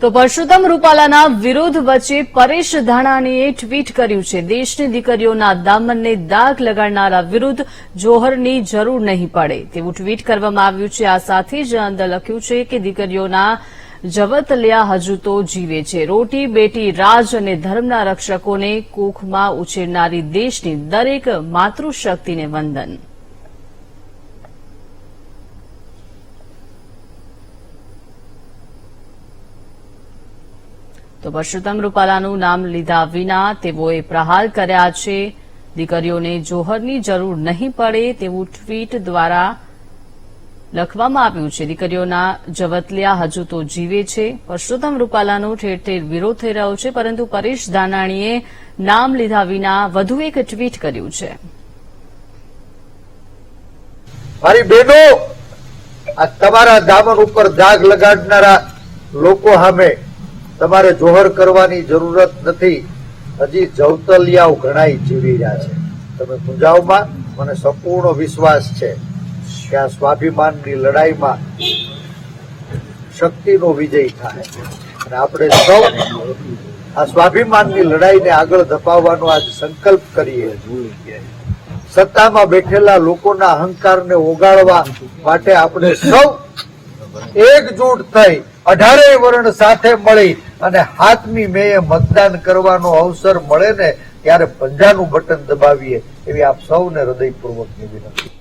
તો પરસોત્તમ રૂપાલાના વિરોધ વચ્ચે પરેશ ધાનાણીએ ટ્વીટ કર્યું છે, દેશની દીકરીઓના દામનને દાગ લગાડનારા વિરુદ્ધ જોહરની જરૂર નહીં પડે તેવું ટ્વીટ કરવામાં આવ્યું છે। આ સાથે જ અંદર લખ્યું છે કે દીકરીઓના જવતલિયા હજુ તો જીવે છે। રોટી બેટી રાજ અને ધર્મના રક્ષકોને કુખમાં ઉછેરનારી દેશની દરેક માતૃશક્તિને વંદન। તો પરસોત્તમ રૂપાલાનું નામ લીધા વિના તેઓએ પ્રહાર કર્યા છે। દીકરીઓને જોહરની જરૂર નહીં પડે તેવું ટ્વીટ દ્વારા લખવામાં આવ્યું છે। દીકરીઓના જવતલિયા હજુ તો જીવે છે। પરસોત્તમ રૂપાલાનો ઠેર ઠેર વિરોધ થઈ રહ્યો છે, પરંતુ પરેશ ધાનાણીએ નામ લીધા વિના વધુ એક ટ્વીટ કર્યું છે। મારી બહેનો, આ તમારા દામન ઉપર દાગ લગાડનારા લોકો સામે તમારે જોહર કરવાની જરૂરત નથી। હજી જવતલિયાઓ ઘણાય જીવી રહ્યા છે। તમે મુંજાવમાં મને સંપૂર્ણ વિશ્વાસ છે કે આ સ્વાભિમાનની લડાઈમાં શક્તિનો વિજય થાય અને આપણે સૌ આ સ્વાભિમાનની લડાઈને આગળ ધપાવવાનો આજ સંકલ્પ કરીએ। સત્તામાં બેઠેલા લોકોના અહંકારને ઓગાળવા માટે આપણે સૌ એકજૂટ થઈ 18 વર્ણ સાથે મળી અને 7મી મેએ મતદાન કરવાનો અવસર મળે ને ત્યારે પંજાનું બટન દબાવીએ એવી આપ સૌને હૃદયપૂર્વકની વિનંતી।